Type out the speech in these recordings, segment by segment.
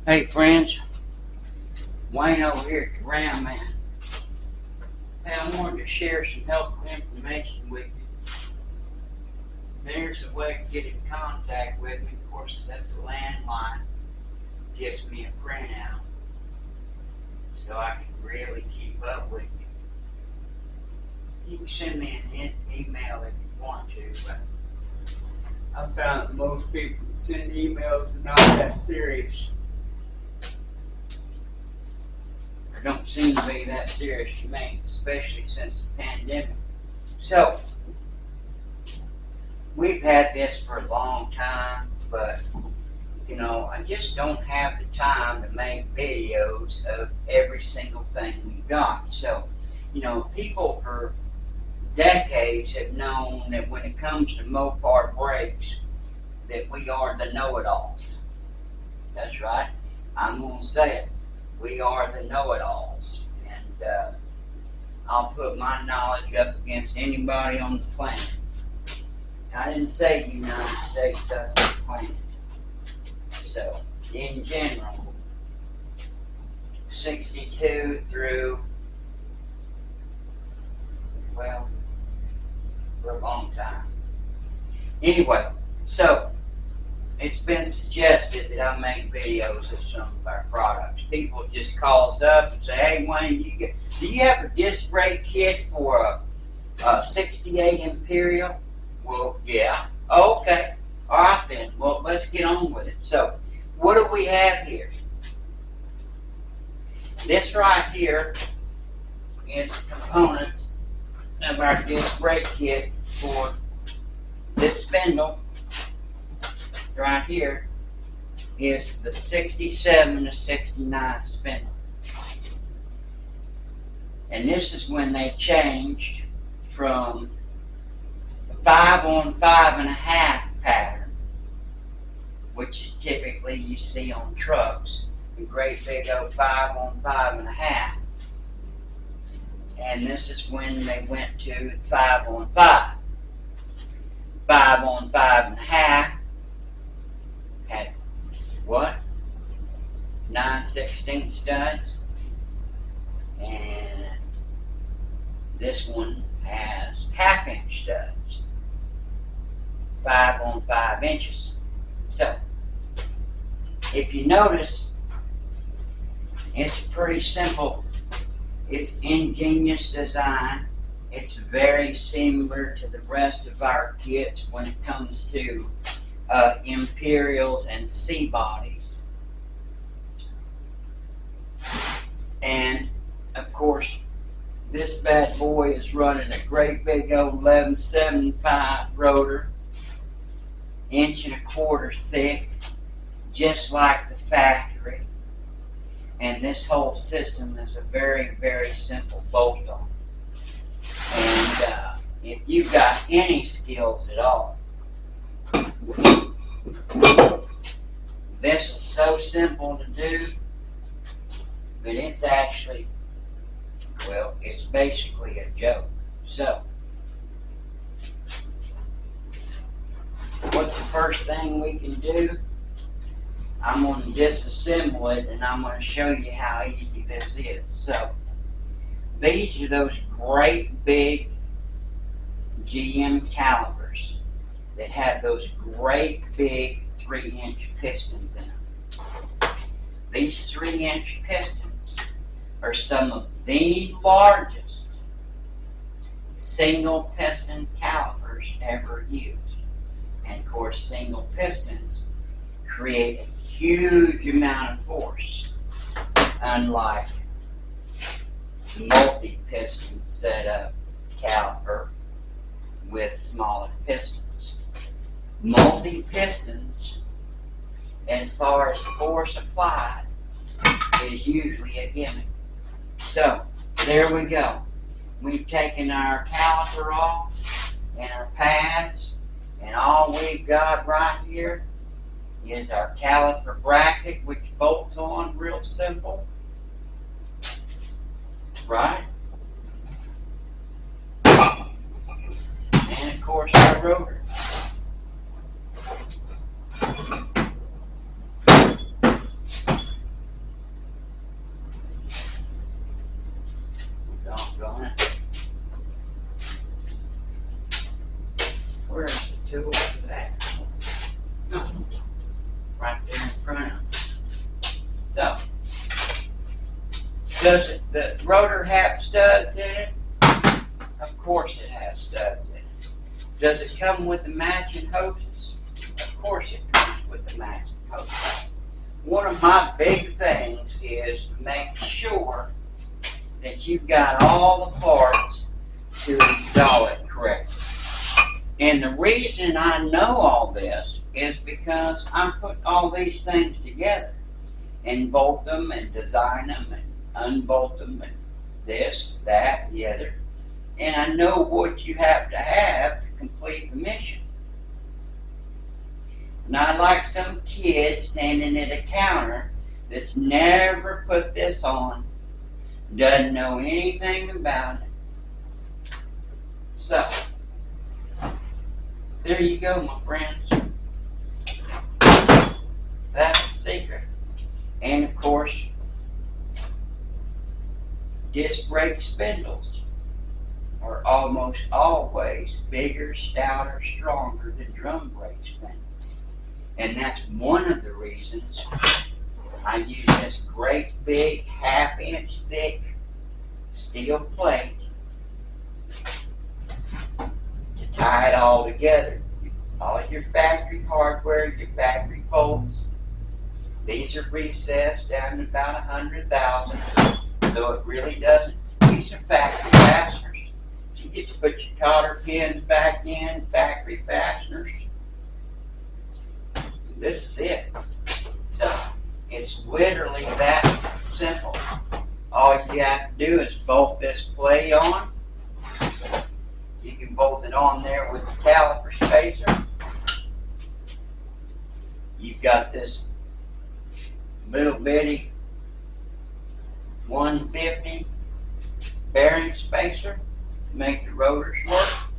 Hey friends, Wayne over here at the Ram Man. Hey, I wanted to share some helpful information with you. There's a way to get in contact with me. Of course, that's a landline. Gives me a printout so I can really keep up with you. You can send me an email if you want to, but I found that most people that send emails are not that serious. Don't seem to be that serious to me, especially since the pandemic. So, we've had this for a long time, but I just don't have the time to make videos of every single thing we got. So, people for decades have known that when it comes to Mopar brakes, that we are the know-it-alls. That's right. I'm going to say it. We are the know-it-alls, and I'll put my knowledge up against anybody on the planet. I didn't say the United States, I said planet. So, in general, 62 through, well, for a long time. Anyway, so, it's been suggested that I make videos of some of our products. People just call us up and say, "Hey Wayne, do you have a disc brake kit for a 68 Imperial?" Well, yeah. Oh, okay. All right then. Well, let's get on with it. So, what do we have here? This right here is the components of our disc brake kit for this spindle. Right here is the 67 to 69 spindle. And this is when they changed from a 5-on-5.5 pattern, which is typically you see on trucks, a great big old 5-on-5.5. And this is when they went to 5-on-5. 5-on-5.5 had what? 9/16 studs, and this one has 1/2-inch studs, 5-on-5 inches. So, if you notice, it's pretty simple. It's ingenious design. It's very similar to the rest of our kits when it comes to Imperials and C bodies. And of course, this bad boy is running a great big old 1175 rotor, 1.25 inches thick, just like the factory. And this whole system is a very, very simple bolt-on. And if you've got any skills at all, this is so simple to do, but it's actually, well, it's basically a joke. So, what's the first thing we can do? I'm going to disassemble it, and I'm going to show you how easy this is. So, these are those great big GM calipers that have those great big 3-inch pistons in them. These 3-inch pistons are some of the largest single piston calipers ever used. And of course, single pistons create a huge amount of force, unlike multi-piston setup caliper with smaller pistons. Multi-pistons, as far as force applied, is usually a gimmick. So, there we go. We've taken our caliper off and our pads, and all we've got right here is our caliper bracket, which bolts on real simple. Right? And of course our rotor. right there in front of me. So, does the rotor have studs in it? Of course it has studs in it. Does it come with the matching hoses? Of course it comes with the matching hoses. One of my big things is to make sure that you've got all the parts to install it correctly. And the reason I know all this is because I'm putting all these things together and bolt them and design them and unbolt them and this, that, the other. And I know what you have to complete the mission. Not like some kid standing at a counter that's never put this on, doesn't know anything about it. So, there you go, my friends. That's the secret. And of course, disc brake spindles are almost always bigger, stouter, stronger than drum brake spindles. And that's one of the reasons I use this great big 1/2 inch thick steel plate to tie it all together. All of your factory hardware, your factory bolts, these are recessed down to about 100 thousandths, so it really doesn't. These are factory fasteners. You get to put your cotter pins back in, factory fasteners. This is it. So it's literally that simple. All you have to do is bolt this plate on. You can bolt it on there with the caliper spacer. You've got this little bitty 150 bearing spacer to make the rotors work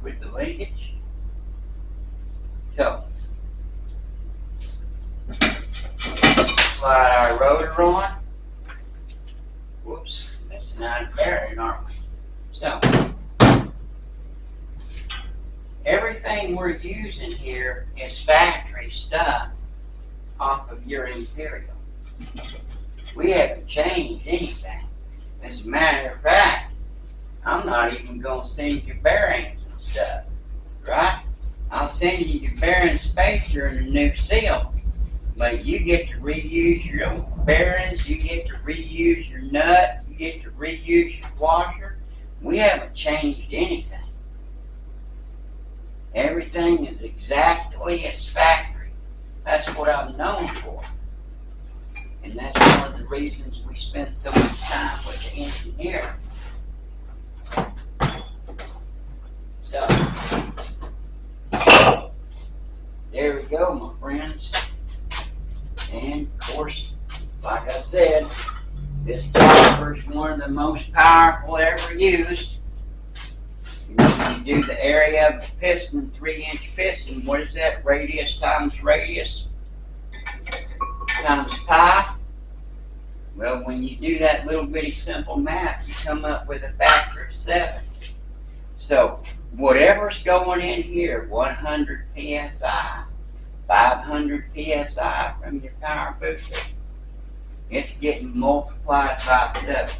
with the linkage. So, slide our rotor on. Whoops, missing out a bearing, aren't we? So, everything we're using here is factory stuff off of your Imperial. We haven't changed anything. As a matter of fact, I'm not even going to send you bearings and stuff, right? I'll send you your bearing spacer and a new seal, but you get to reuse your own bearings, you get to reuse your nut, you get to reuse your washer. We haven't changed anything. Everything is exactly as factory. That's what I'm known for. And that's one of the reasons we spend so much time with the engineer. So, there we go, my friends. And of course, like I said, this caliper is one of the most powerful ever used. When you do the area of the piston, 3-inch piston, what is that? Radius times radius times pi. Well, when you do that little bitty simple math, you come up with a factor of 7. So, whatever's going in here, 100 psi, 500 psi from your power booster, it's getting multiplied by 7.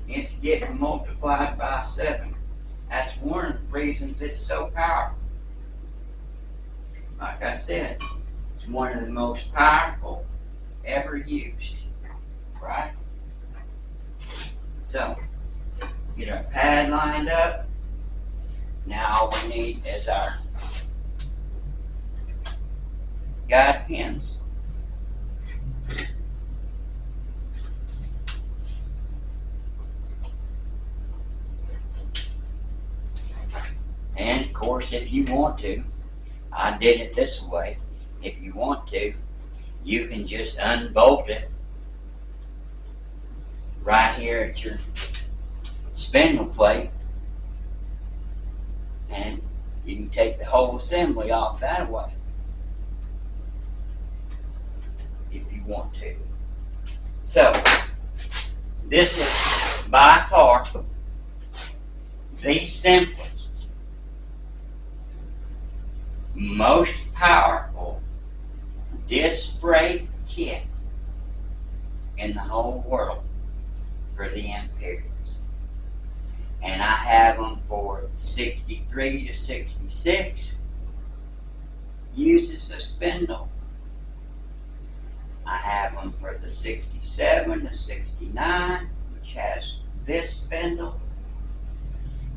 It's getting multiplied by 7. That's one of the reasons it's so powerful. Like I said, it's one of the most powerful ever used, right? So, get our pad lined up. Now all we need is our guide pins. And of course, if you want to, I did it this way. If you want to, you can just unbolt it right here at your spindle plate, and you can take the whole assembly off that way if you want to. So, this is by far the simplest most powerful disc brake kit in the whole world for the Imperials. And I have them for 63 to 66, uses a spindle. I have them for the 67 to 69, which has this spindle.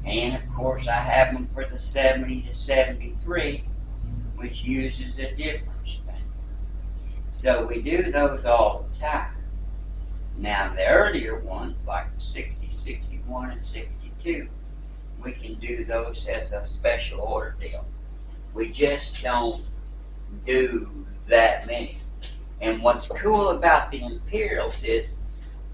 And of course I have them for the 70 to 73, which uses a different spindle. So we do those all the time. Now the earlier ones, like the 60, 61, and 62, we can do those as a special order deal. We just don't do that many. And what's cool about the Imperials is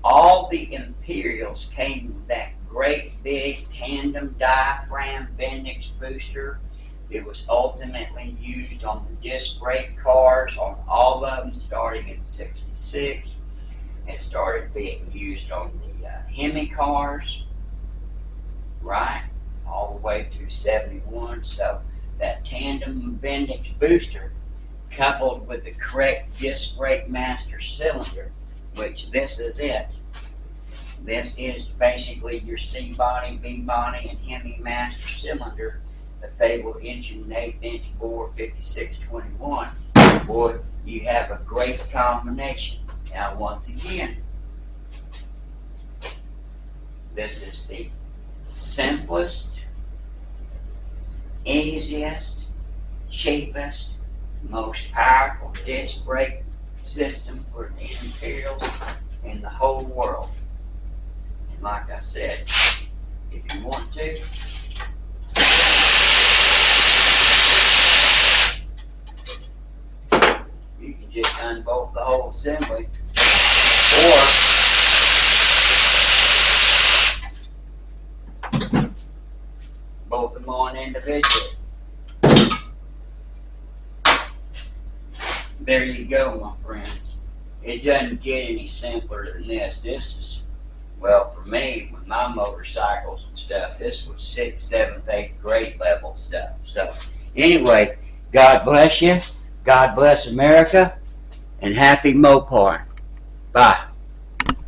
all the Imperials came with that great big tandem diaphragm Bendix booster. It was ultimately used on the disc brake cars, on all of them starting in 66. It started being used on the Hemi cars, right, all the way through 71. So that tandem Bendix booster, coupled with the correct disc brake master cylinder, which this is it. This is basically your C body, B body, and Hemi master cylinder, the Fable engine 1/8" bore 5621. Boy, you have a great combination. Now once again, this is the simplest, easiest, cheapest, most powerful disc brake system for the Imperials in the whole world. And like I said, if you want to, you can just unbolt the whole assembly, or bolt them on individually. There you go, my friends. It doesn't get any simpler than this. This is, well, for me, with my motorcycles and stuff, this was 6th, 7th, 8th grade level stuff. So, anyway, God bless you. God bless America. And happy Mopar. Bye.